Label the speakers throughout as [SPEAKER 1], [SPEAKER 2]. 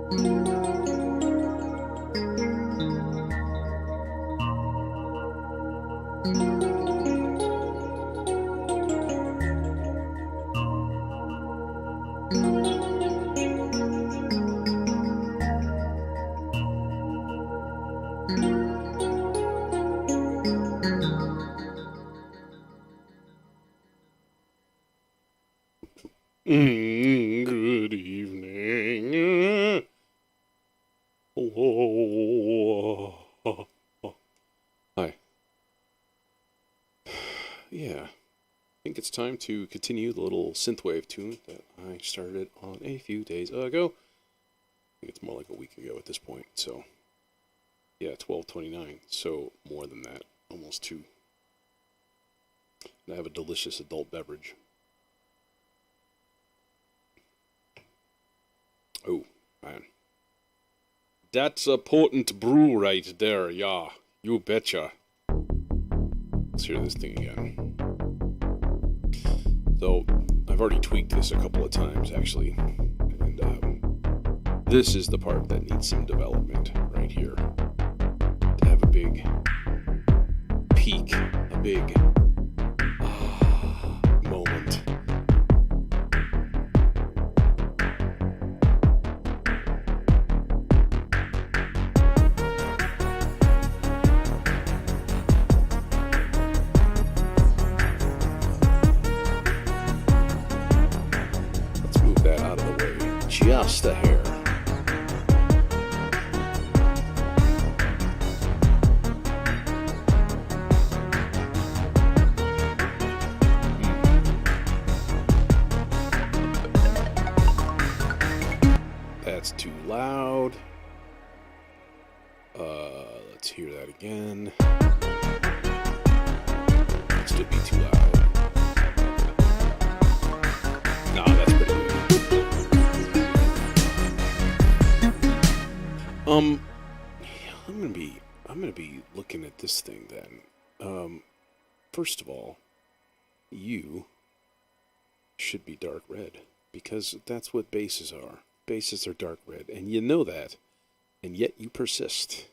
[SPEAKER 1] Good evening. Oh. Hi. Yeah, I think it's time to continue the little synthwave tune that I started on a few days ago. I think it's more like a week ago at this point. So, yeah, 12:29. So more than that, almost 2. And I have a delicious adult beverage. Oh, man. That's a potent brew right there, yeah. You betcha. Let's hear this thing again. So, I've already tweaked this a couple of times, actually. And this is the part that needs some development right here. To have a big peak, a big moment. Just a hair. That's too loud. Let's hear that again. Still be too loud. No, that's pretty good. I'm gonna be looking at this thing then. First of all, you should be dark red because that's what basses are. Basses are dark red, and you know that, and yet you persist.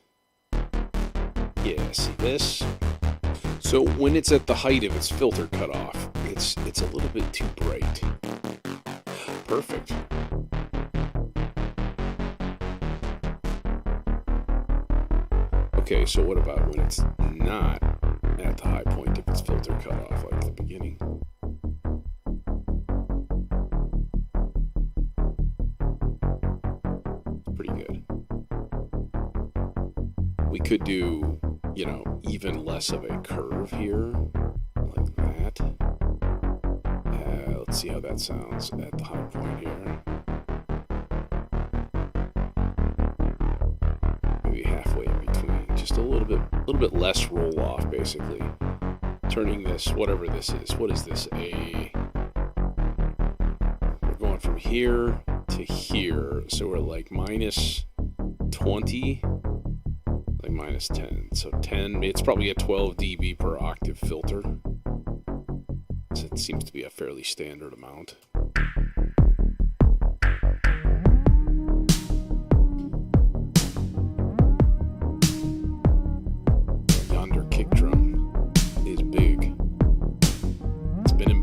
[SPEAKER 1] Yeah, see this? So when it's at the height of its filter cutoff, it's a little bit too bright. Perfect. Okay, so what about when it's not at the high point of its filter cutoff, like the beginning? It's pretty good. We could do, even less of a curve here, like that. Let's see how that sounds at the high point here. Maybe halfway in between. Just a little bit less roll off, basically. Turning this, whatever this is. What is this? We're going from here to here, so we're like minus 20, like minus 10. So 10, it's probably a 12 dB per octave filter. So it seems to be a fairly standard amount.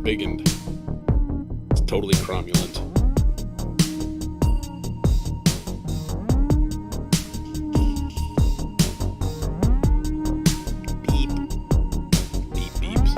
[SPEAKER 1] Biggened. It's totally cromulent. Beep. Beep beeps.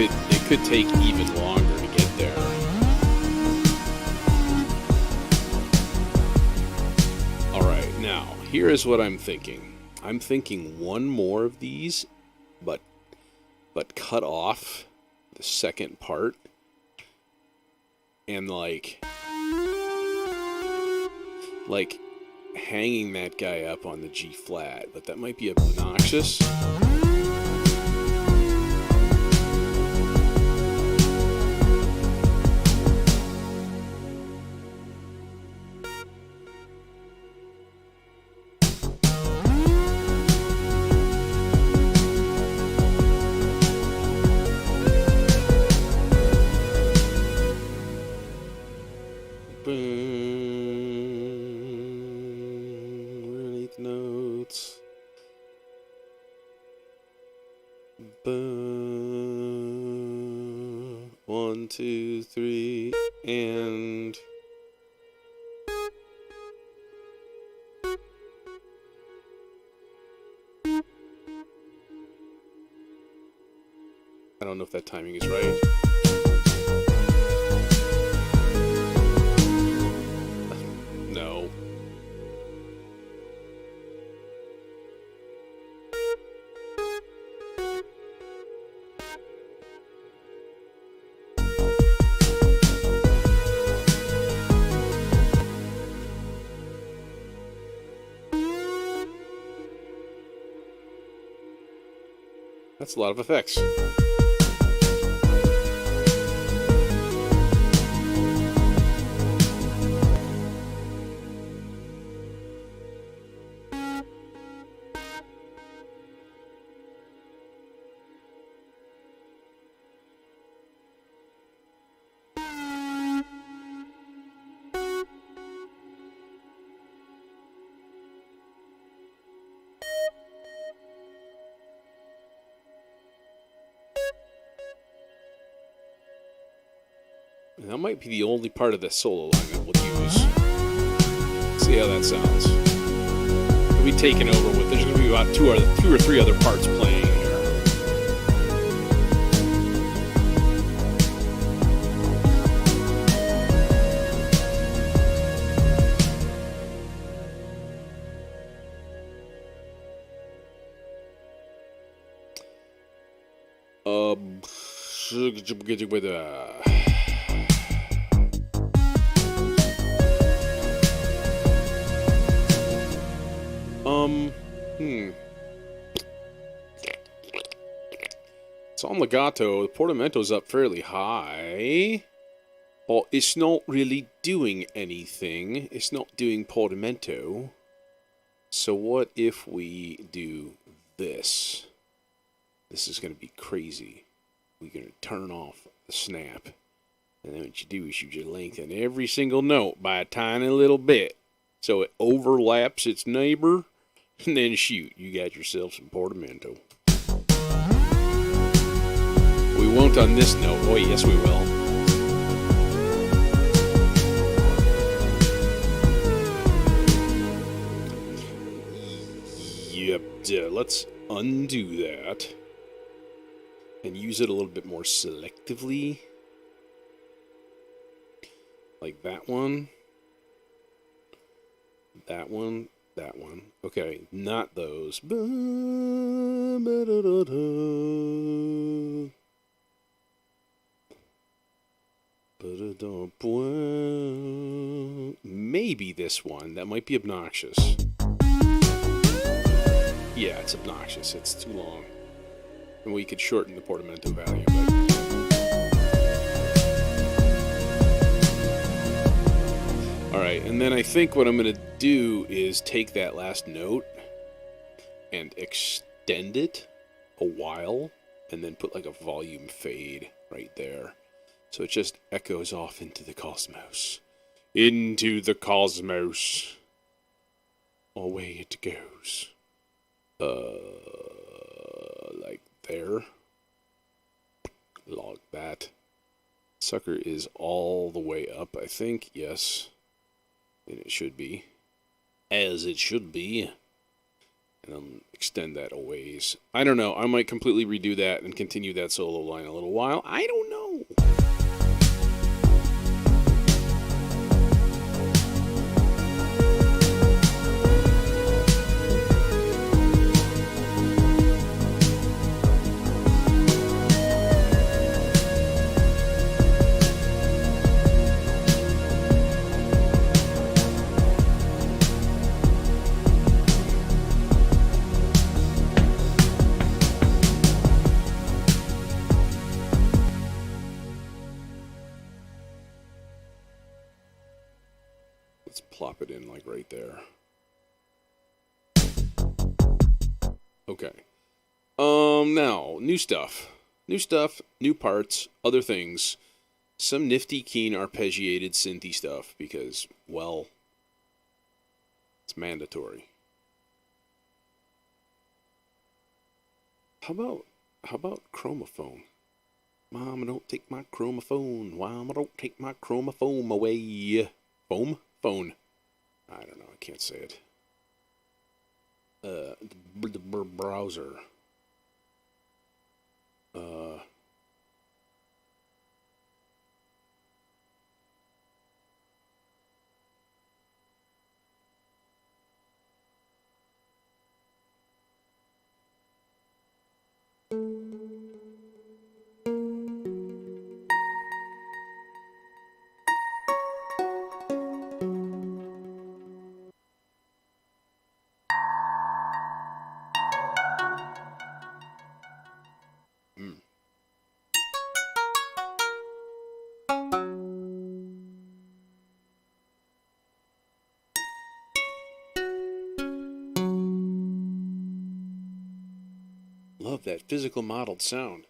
[SPEAKER 1] It could take even longer to get there. Alright, now, here is what I'm thinking. I'm thinking one more of these, but cut off the second part, and like hanging that guy up on the G flat, but that might be obnoxious. 2, 3, and... I don't know if that timing is right. No. That's a lot of effects. That might be the only part of the solo line we'll use. See how that sounds. We'll be taken over with. There's going to be about two or three other parts playing here. It's on legato. The portamento's up fairly high. But it's not really doing anything. It's not doing portamento. So what if we do this? This is going to be crazy. We're going to turn off the snap. And then what you do is you just lengthen every single note by a tiny little bit. So it overlaps its neighbor. And then shoot, you got yourself some portamento. We won't on this note. Oh, yes, we will. Yep, let's undo that. And use it a little bit more selectively. Like that one. That one. That one. Okay, not those. Maybe this one. That might be obnoxious. Yeah, it's obnoxious. It's too long. And we could shorten the portamento value, but... Alright, and then I think what I'm going to do is take that last note and extend it a while, and then put like a volume fade right there. So it just echoes off into the cosmos. Into the cosmos. Away it goes. Like there. Log that. Sucker is all the way up, I think. Yes. And it should be. As it should be. And I'll extend that a ways. I don't know. I might completely redo that and continue that solo line a little while. I don't know. Let's plop it in like right there. Okay. Now, new stuff. New stuff, new parts, other things. Some nifty, keen, arpeggiated, synthy stuff because, well, it's mandatory. How about chromophone? Mama, don't take my chromophone. Mama, don't take my chromophone away. Foam? Phone. I don't know. I can't say it. The browser. Love that physical modeled sound.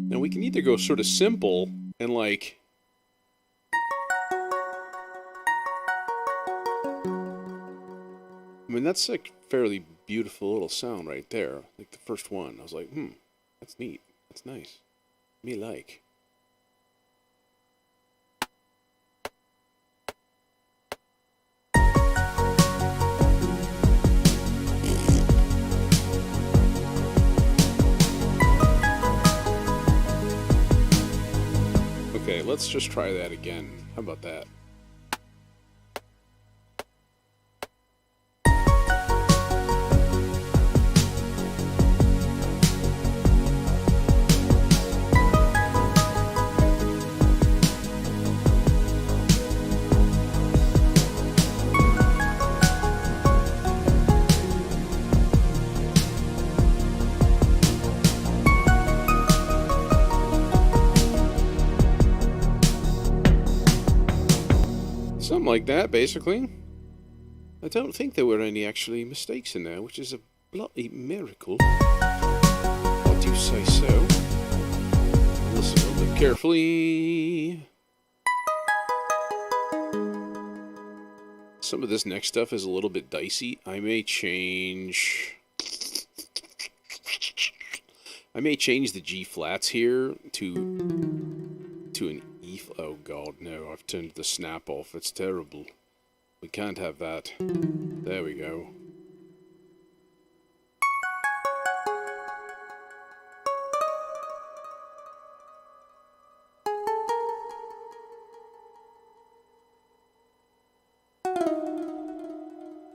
[SPEAKER 1] Now we can either go sort of simple and like... I mean, that's like fairly beautiful little sound right there. Like the first one. I was like, that's neat. That's nice. Me like. Okay, let's just try that again. How about that? Something like that, basically. I don't think there were any actually mistakes in there, which is a bloody miracle. I do say so. Listen a little bit carefully. Some of this next stuff is a little bit dicey. I may change the G flats here to an E. Oh god, no, I've turned the snap off. It's terrible. We can't have that. There we go.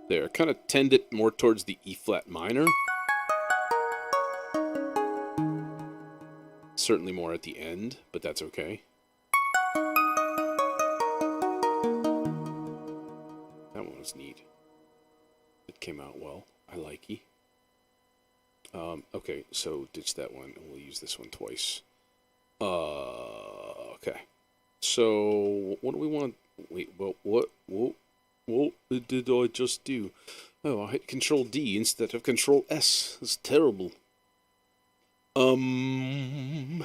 [SPEAKER 1] There, kind of tend it more towards the E flat minor. Certainly more at the end, but that's okay. That one was neat. It came out well. I like it. Okay, so ditch that one, and we'll use this one twice. Okay. So, what do we want? Wait, well, what did I just do? Oh, I hit Control D instead of Control S. It's terrible. I'm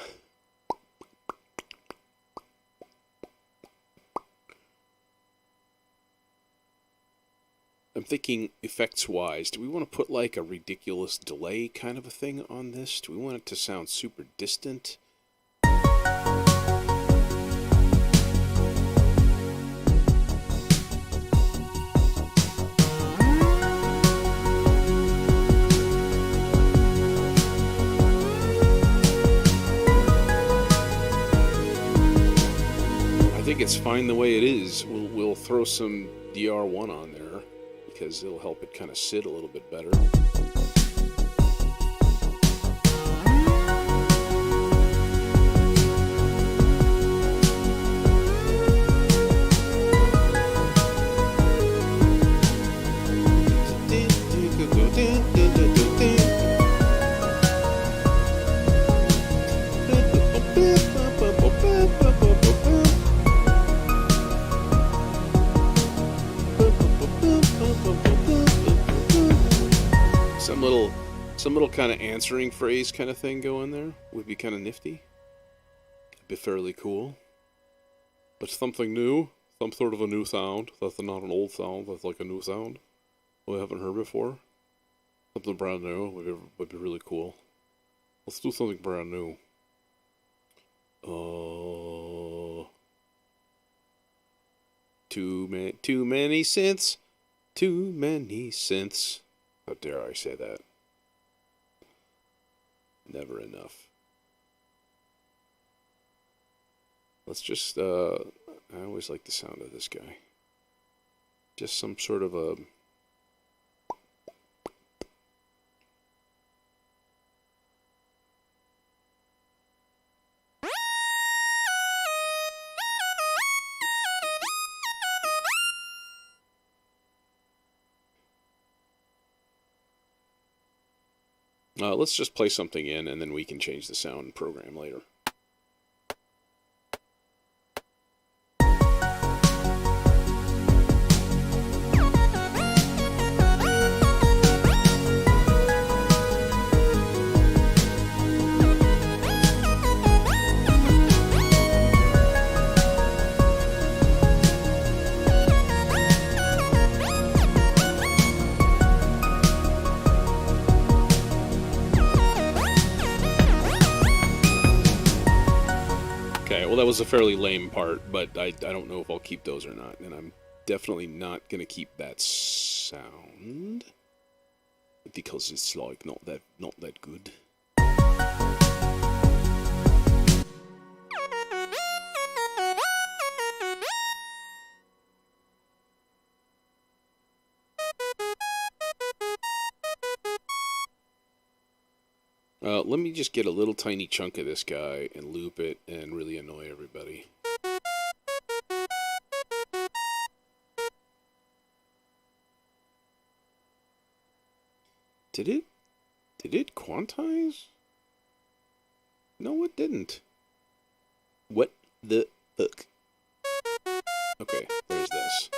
[SPEAKER 1] thinking effects-wise, do we want to put like a ridiculous delay kind of a thing on this? Do we want it to sound super distant? I think it's fine the way it is. We'll throw some DR1 on there because it'll help it kind of sit a little bit better. Some little kind of answering phrase kind of thing go in there would be kind of nifty. It'd be fairly cool. But something new, some sort of a new sound. That's not an old sound. That's like a new sound we haven't heard before. Something brand new would be really cool. Let's do something brand new. Too many synths. Too many synths. How dare I say that? Never enough. Let's just, I always like the sound of this guy. Just some sort of a... let's just play something in, and then we can change the sound program later. Well, that was a fairly lame part, but I don't know if I'll keep those or not, and I'm definitely not going to keep that sound because it's like not that good. Let me just get a little tiny chunk of this guy and loop it and really annoy everybody. Did it quantize? No, it didn't. What the fuck? Okay, there's this.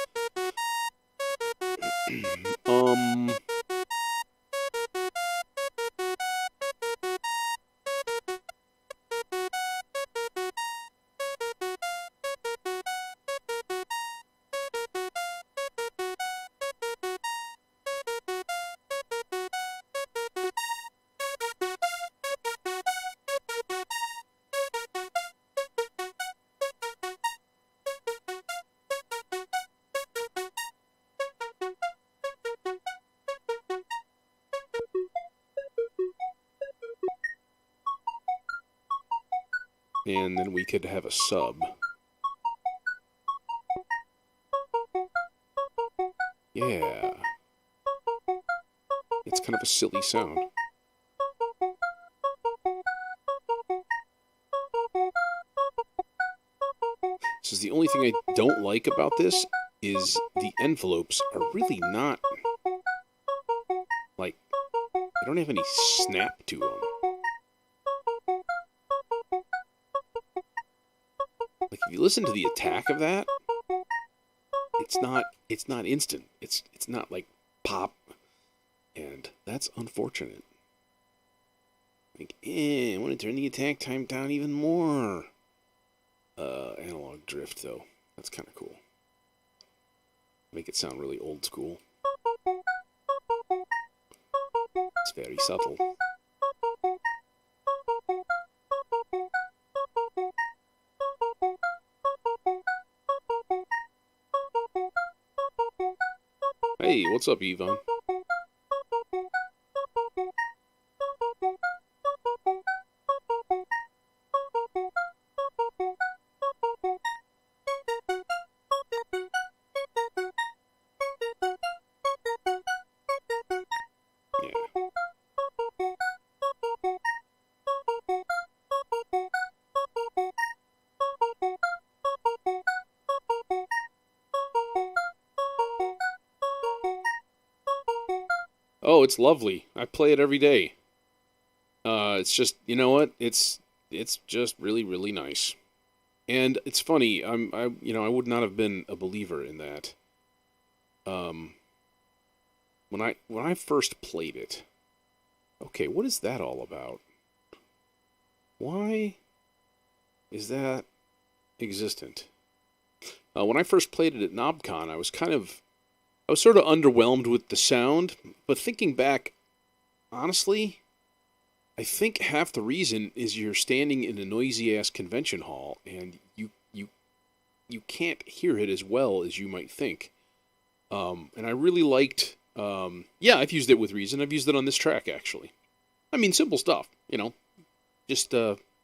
[SPEAKER 1] And then we could have a sub. Yeah. It's kind of a silly sound. So the only thing I don't like about this is the envelopes are really not, like, they don't have any snap to them. Like, if you listen to the attack of that, it's not instant. It's not like pop, and that's unfortunate. Like, I want to turn the attack time down even more. Analog drift, though. That's kind of cool. Make it sound really old school. It's very subtle. Hey, what's up, Yvonne? Oh, it's lovely. I play it every day. It's just, you know what? It's just really, really nice. And it's funny. I would not have been a believer in that. When I first played it, Okay, what is that all about? Why is that existent? When I first played it at KnobCon, I was sort of underwhelmed with the sound, but thinking back, honestly, I think half the reason is you're standing in a noisy ass convention hall and you can't hear it as well as you might think. And I really liked. Yeah, I've used it with Reason. I've used it on this track actually. I mean, simple stuff, just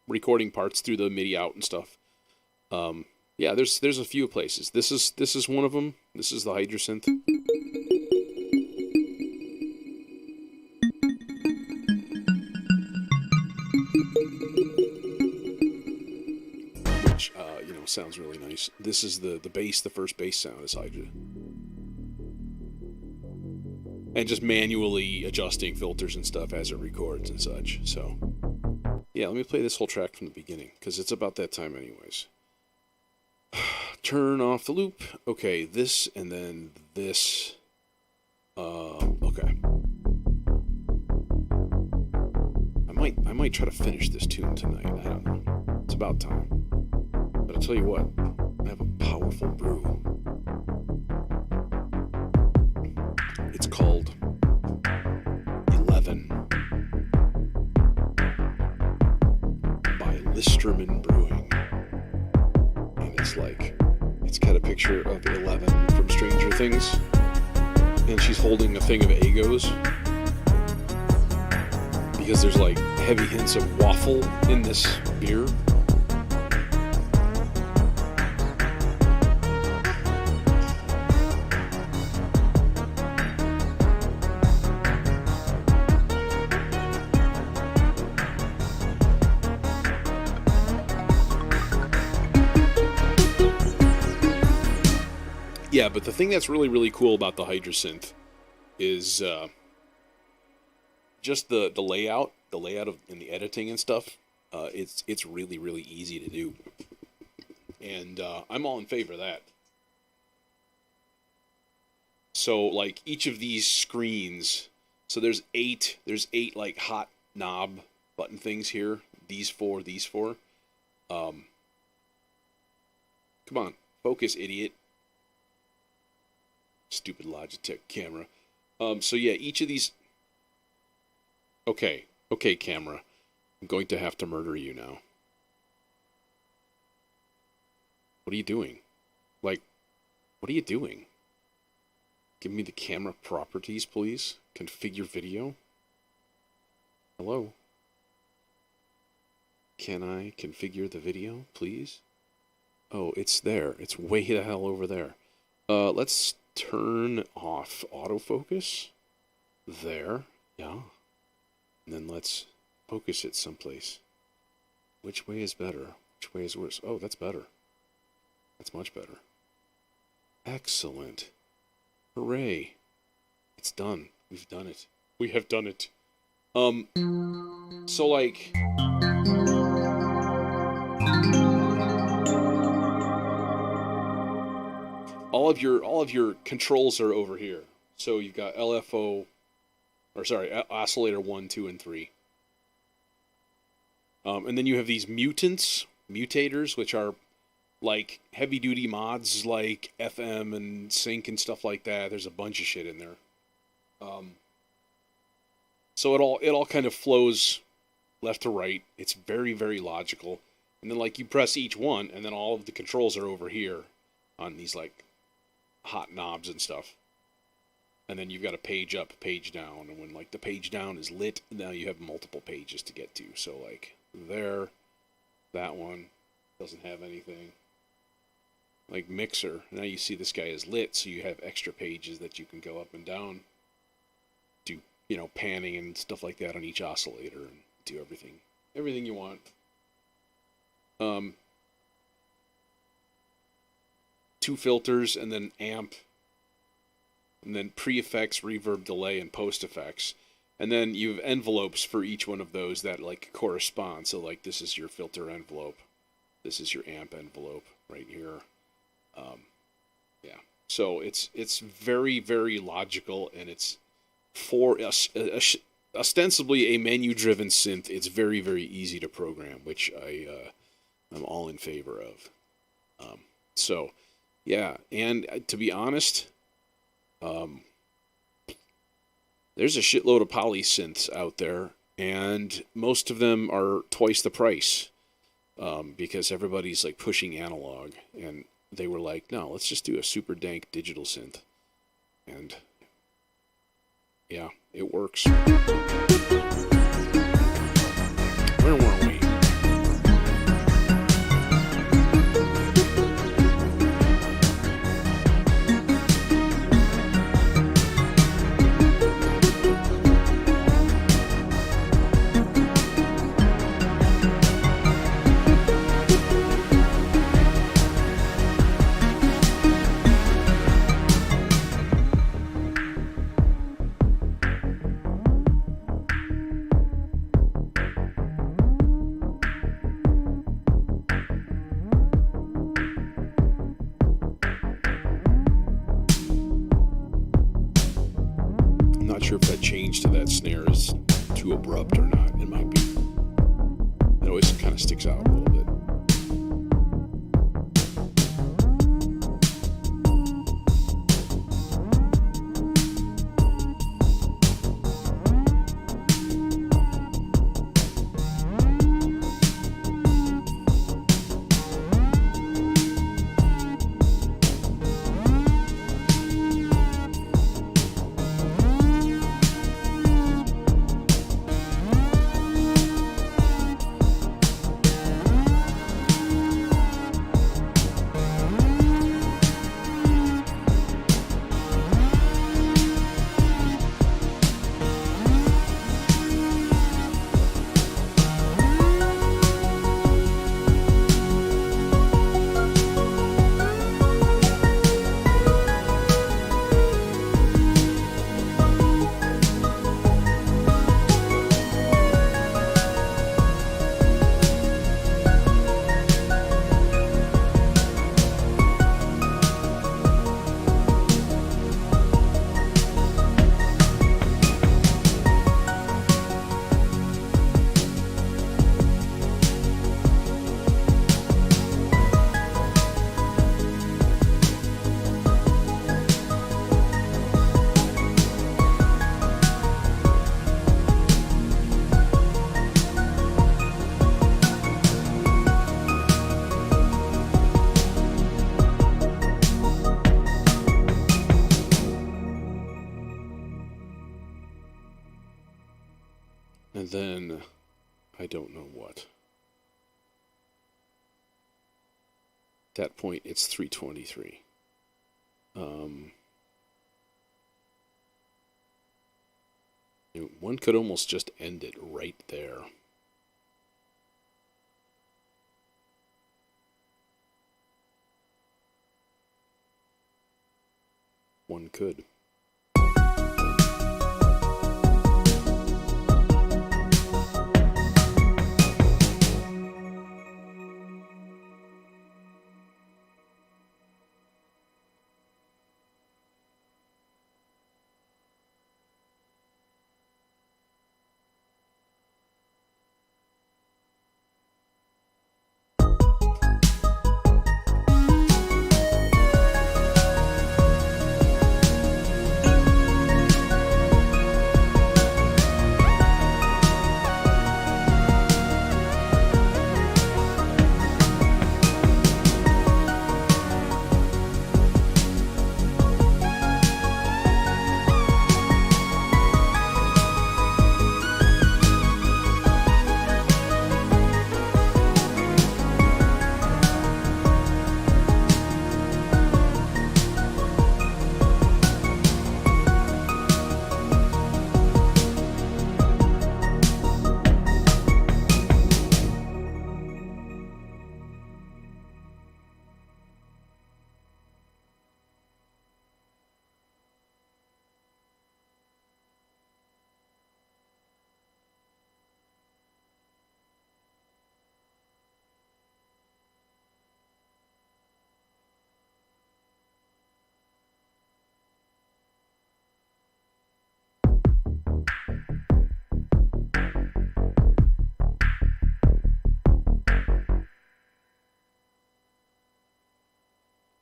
[SPEAKER 1] recording parts through the MIDI out and stuff. Yeah, there's a few places. This is one of them. This is the Hydrasynth. Which sounds really nice. This is the bass. The first bass sound is Hydra. And just manually adjusting filters and stuff as it records and such. So, yeah, let me play this whole track from the beginning, because it's about that time anyways. Turn off the loop. Okay, this and then this. Okay. I might try to finish this tune tonight. I don't know. It's about time. But I'll tell you what, I have a powerful brew. It's called 11 by Listerman Brewing. And it's got a picture of 11 from Stranger Things. And she's holding a thing of Eggos. Because there's heavy hints of waffle in this beer. Yeah, but the thing that's really, really cool about the Hydrasynth is just the layout of in the editing and stuff. It's really, really easy to do, and I'm all in favor of that. So each of these screens, so there's eight hot knob button things here. These four. Come on, focus, idiot. Stupid Logitech camera. So yeah, each of these. Okay, camera. I'm going to have to murder you now. What are you doing? What are you doing? Give me the camera properties, please. Configure video. Hello? Can I configure the video, please? Oh, it's there. It's way the hell over there. Let's turn off autofocus. There. Yeah. And then let's focus it someplace. Which way is better? Which way is worse? Oh, that's better. That's much better. Excellent. Hooray. It's done. We've done it. We have done it. So all of your controls are over here. So you've got oscillator 1, 2, and 3. And then you have these mutators, which are heavy duty mods like FM and sync and stuff like that. There's a bunch of shit in there. So it all kind of flows left to right. It's very, very logical. And then you press each one, and then all of the controls are over here on these hot knobs and stuff. And then you've got a page up, page down, and when the page down is lit, now you have multiple pages to get to. So there, that one doesn't have anything. Mixer, now you see this guy is lit, so you have extra pages that you can go up and down, do panning and stuff like that on each oscillator, and do everything you want. 2 filters, and then amp, and then pre-effects, reverb, delay, and post-effects. And then you have envelopes for each one of those that correspond. So this is your filter envelope. This is your amp envelope right here. Yeah. So it's very, very logical, and it's for ostensibly a menu-driven synth. It's very, very easy to program, which I'm all in favor of. So, yeah, and to be honest, um, there's a shitload of poly synths out there, and most of them are twice the price because everybody's like pushing analog, and they were like, no, let's just do a super dank digital synth, and yeah, it works. Where were we? Not sure if that change to that snare is too abrupt or not. It might be. It always kind of sticks out a little bit. And then, I don't know what. At that point, it's 323. One could almost just end it right there. One could.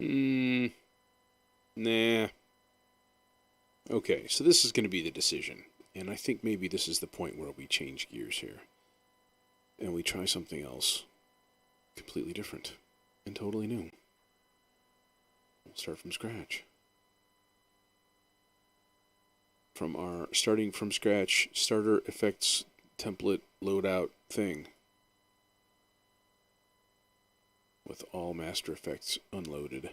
[SPEAKER 1] Nah. Okay, so this is going to be the decision. And I think maybe this is the point where we change gears here. And we try something else. Completely different. And totally new. We'll start from scratch. From our starting from scratch starter effects template loadout thing. With all master effects unloaded.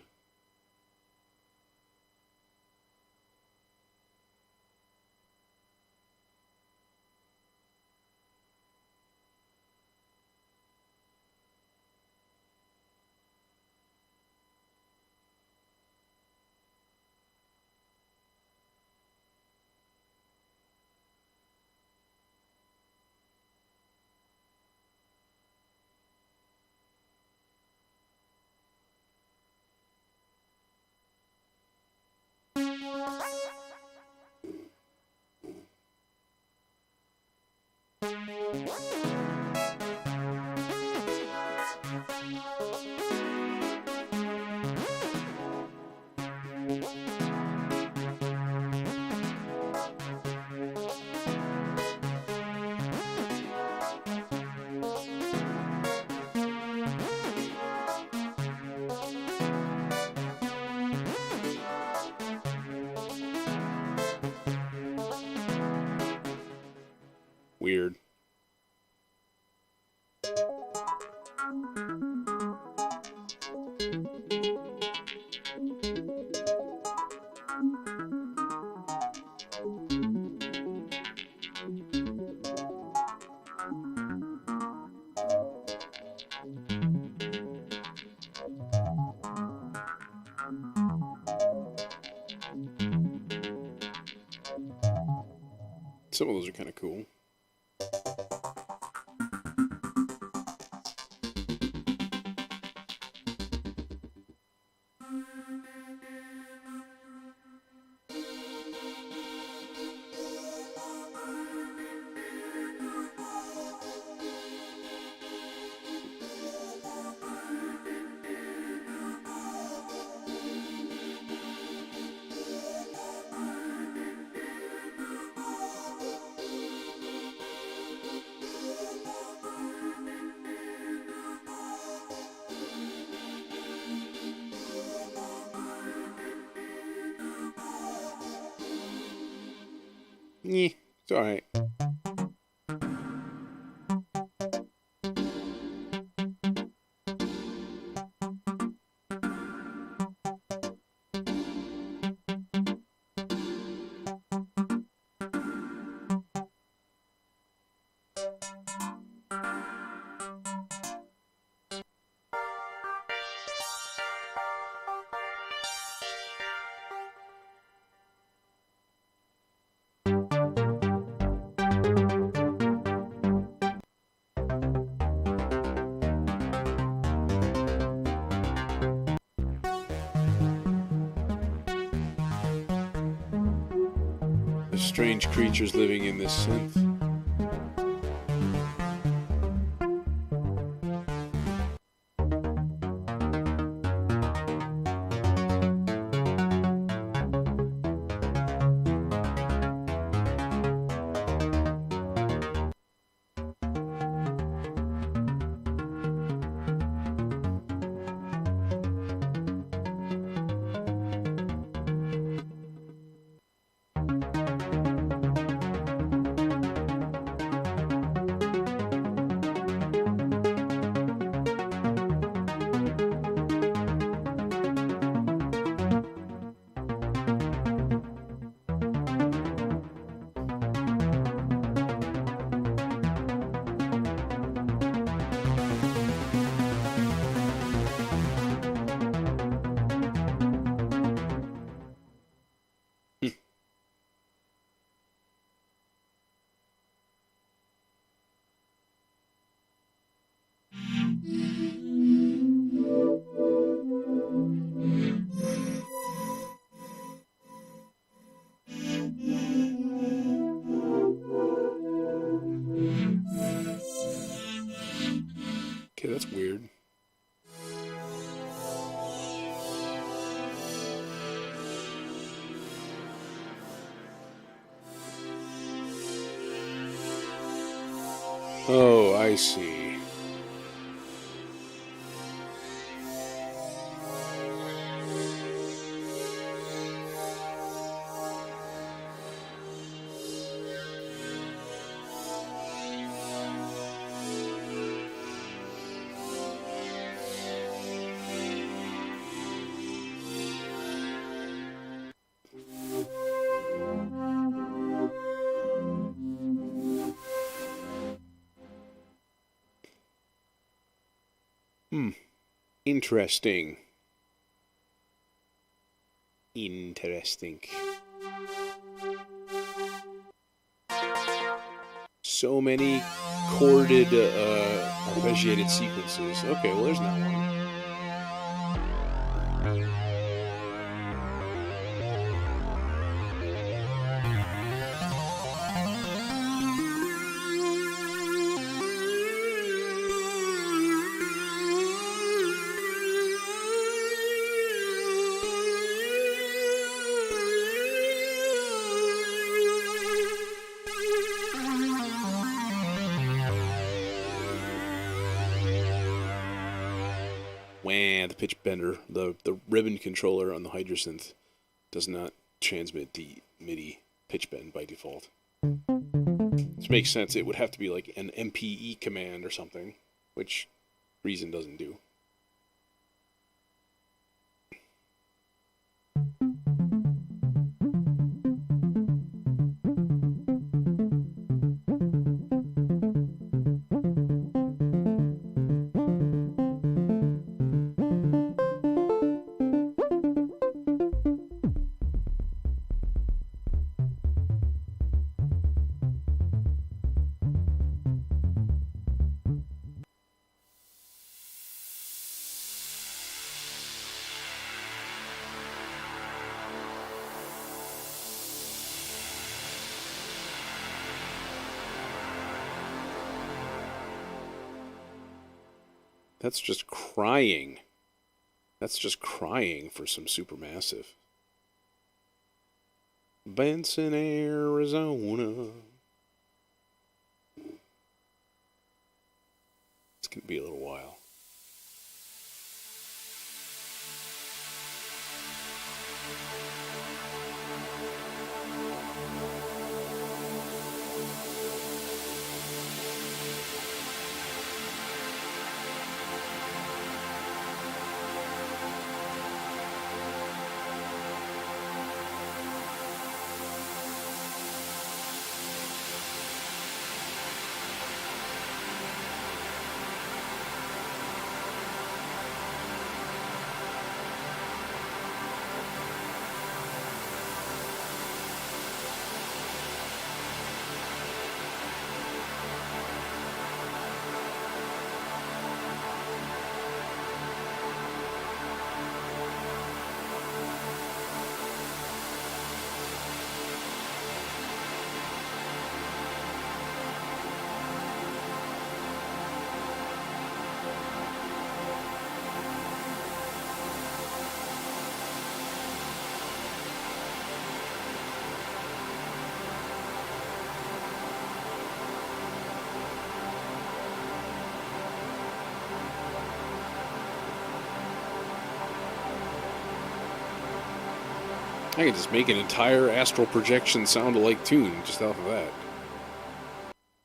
[SPEAKER 1] Weird. Some of those are kind of cool. Yeah, it's alright. There's strange creatures living in this synth. Okay, that's weird. Oh, I see. Interesting. Interesting. So many chorded, arpeggiated sequences. Okay, well, there's not one. Wah, the pitch bender, the ribbon controller on the Hydrasynth does not transmit the MIDI pitch bend by default. Which makes sense. It would have to be like an MPE command or something, which Reason doesn't do. That's just crying. That's just crying for some Supermassive. Benson, Arizona. It's going to be a little while. I could just make an entire astral projection sound-alike tune just off of that.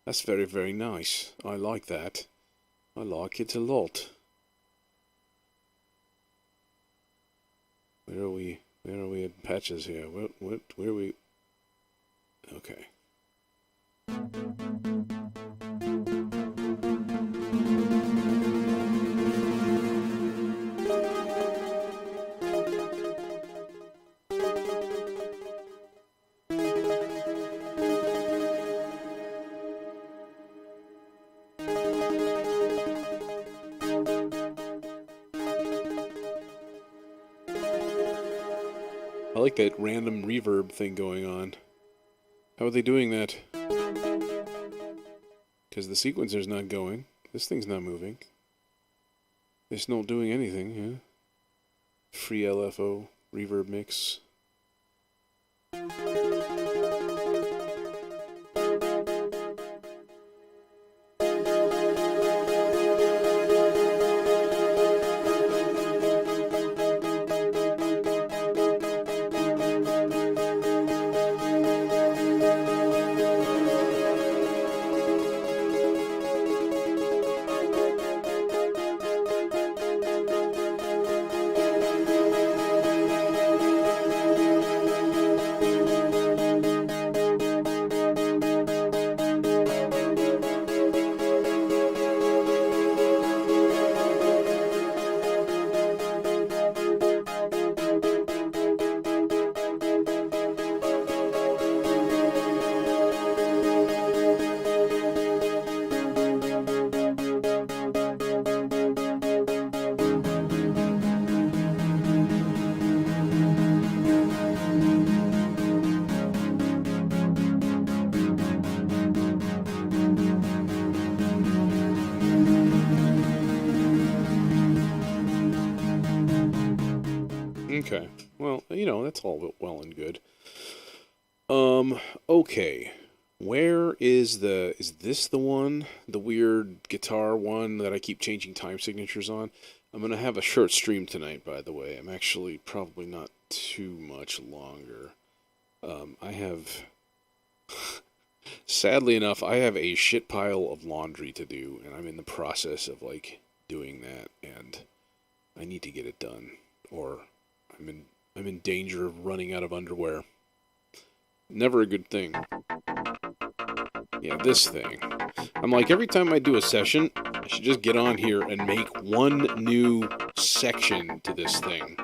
[SPEAKER 1] That's very, very nice. I like that. I like it a lot. Where are we? Where are we at patches here? Where are we? Okay. I like that random reverb thing going on. How are they doing that? Because the sequencer's not going. This thing's not moving. It's not doing anything, yeah? Free LFO reverb mix. Okay. Well, that's all well and good. Okay. Where is this the one? The weird guitar one that I keep changing time signatures on? I'm gonna have a short stream tonight, by the way. I'm actually probably not too much longer. I have, sadly enough, I have a shit pile of laundry to do, and I'm in the process of like doing that, and I need to get it done, or I'm in danger of running out of underwear. Never a good thing. Yeah, this thing. I'm like, every time I do a session, I should just get on here and make one new section to this thing.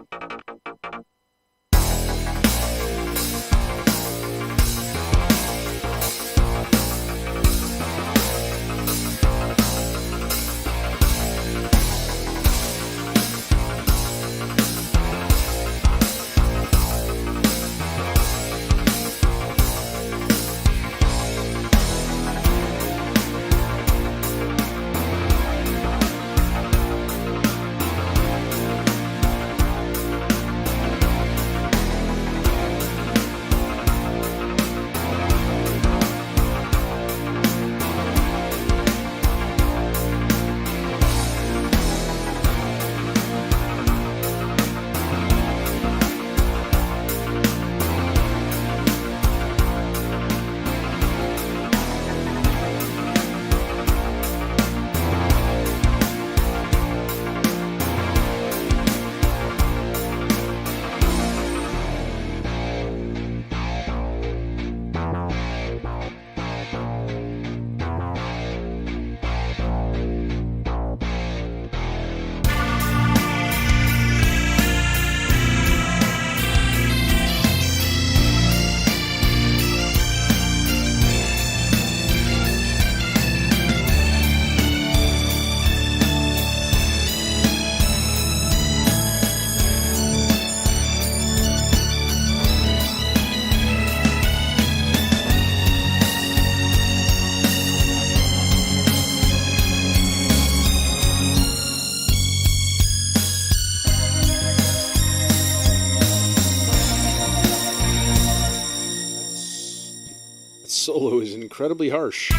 [SPEAKER 1] That solo is incredibly harsh.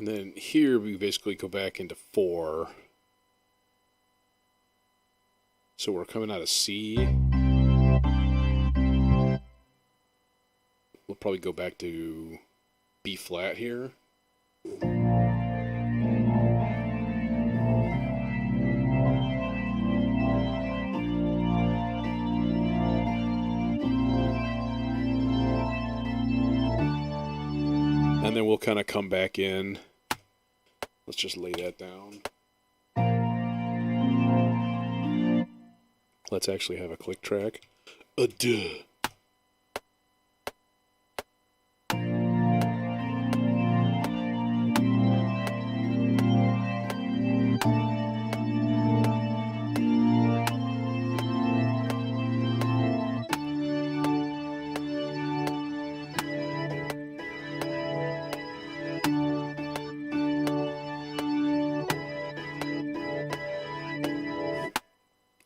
[SPEAKER 1] And then here we basically go back into 4. So we're coming out of C. We'll probably go back to B flat here. And then we'll kind of come back in. Let's just lay that down. Let's actually have a click track. Duh.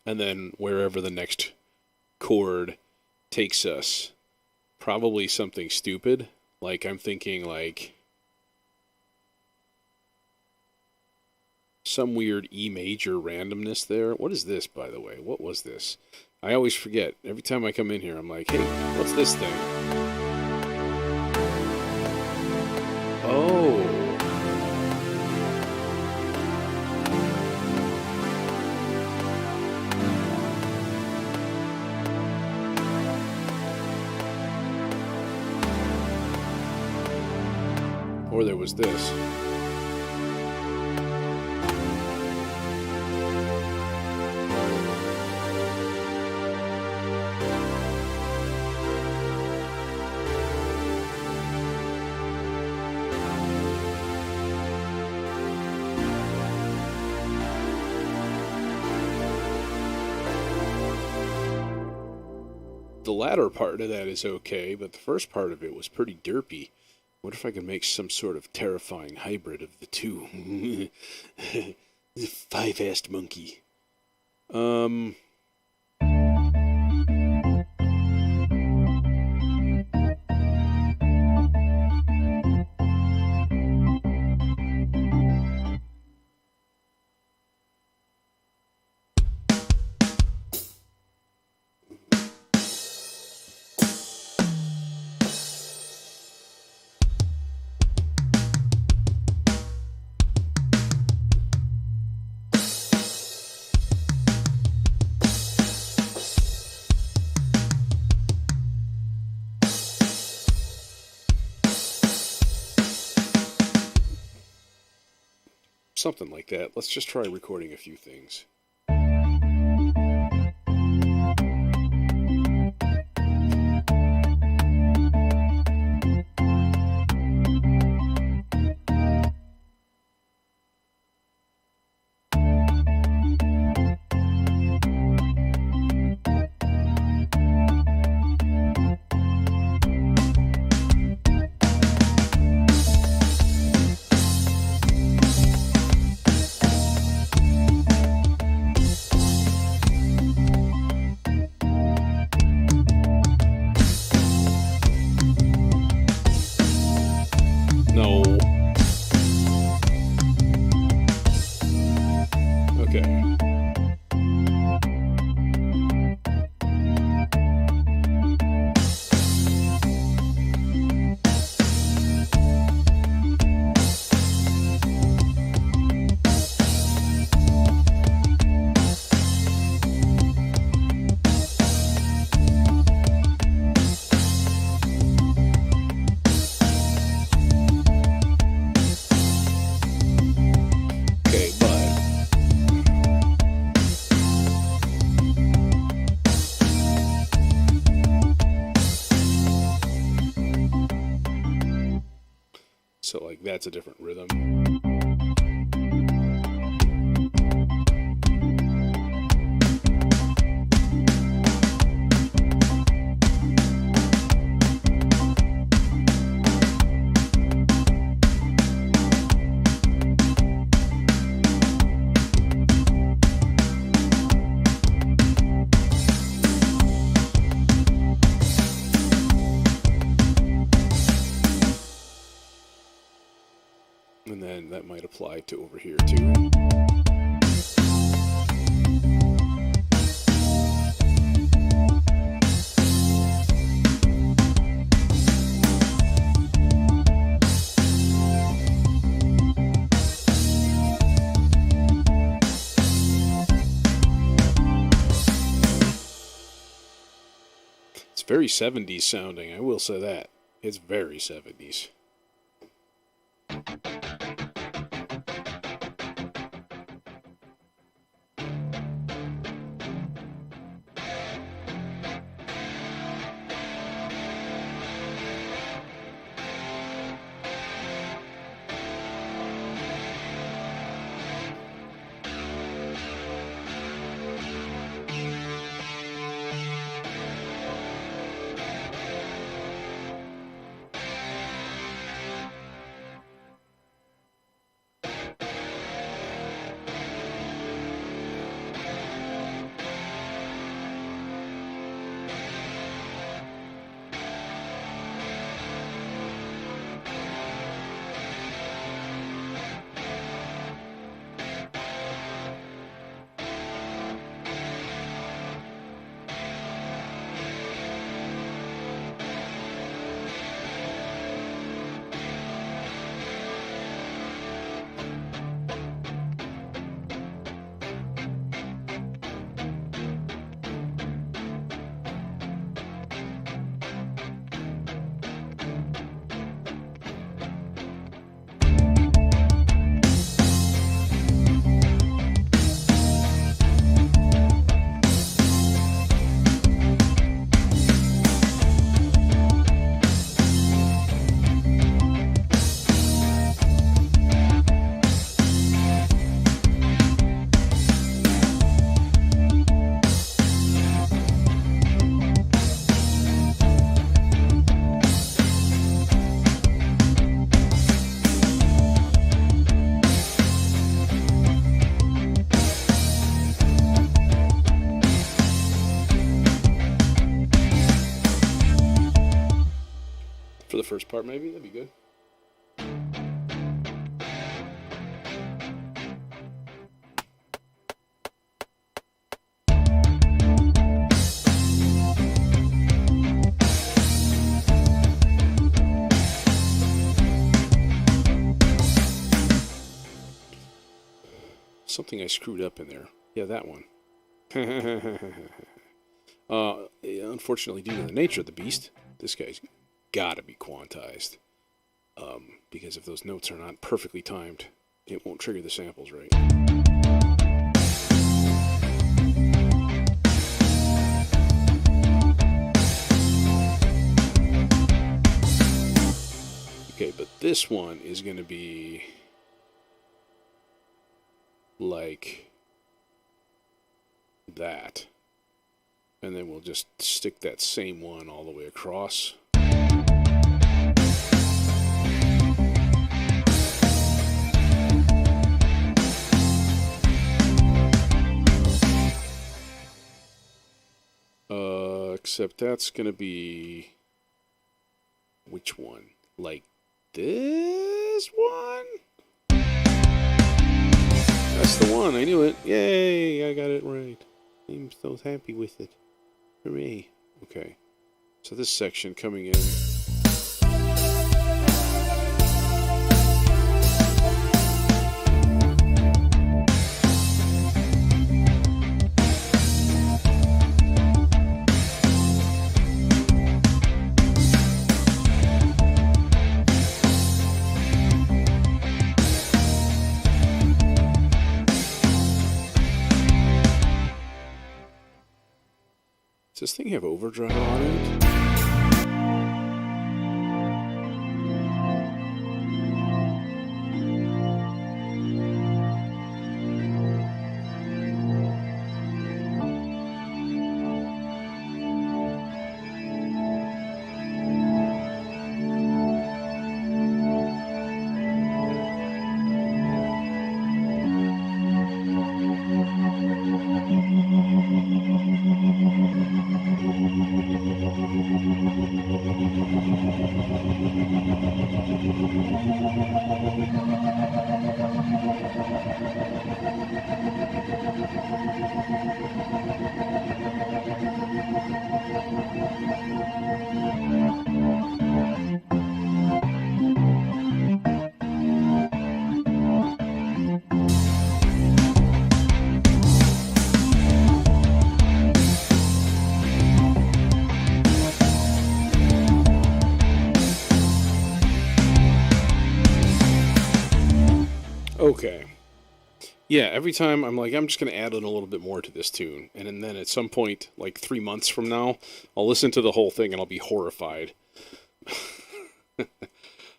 [SPEAKER 1] And then wherever the next chord takes us, probably something stupid. Like I'm thinking like some weird E major randomness there. What is this, by the way? What was this? I always forget. Every time I come in here, I'm like, hey, what's this thing? Oh. Or there was this. The latter part of that is okay, but the first part of it was pretty derpy. What if I could make some sort of terrifying hybrid of the two? The five-assed monkey. Something like that. Let's just try recording a few things. No. Okay. So, like, that's a different rhythm. And then that might apply to over here too. It's very 70s sounding, I will say that. It's very 70s. first part, maybe. That'd be good. Something I screwed up in there. Yeah, that one. Unfortunately, due to the nature of the beast, this guy's gotta be quantized. Because if those notes are not perfectly timed, it won't trigger the samples right. Okay, but this one is going to be like that. And then we'll just stick that same one all the way across. Except that's going to be... Which one? Like this one? That's the one. I knew it. Yay, I got it right. I'm so happy with it. Hooray. Okay. So this section coming in. Does this thing have overdrive on it? Okay. Yeah, every time I'm like, I'm just going to add in a little bit more to this tune. And then at some point, like 3 months from now, I'll listen to the whole thing and I'll be horrified.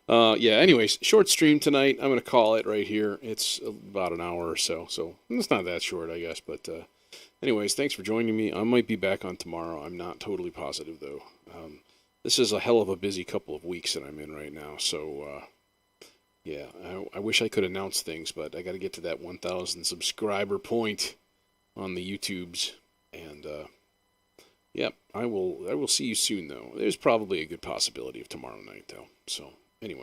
[SPEAKER 1] Yeah, anyways, short stream tonight. I'm going to call it right here. It's about an hour or so. So it's not that short, I guess. But anyways, thanks for joining me. I might be back on tomorrow. I'm not totally positive, though. This is a hell of a busy couple of weeks that I'm in right now. So... yeah, I wish I could announce things, but I got to get to that 1,000 subscriber point on the YouTubes, and yeah, I will see you soon though. There's probably a good possibility of tomorrow night though. So anyway.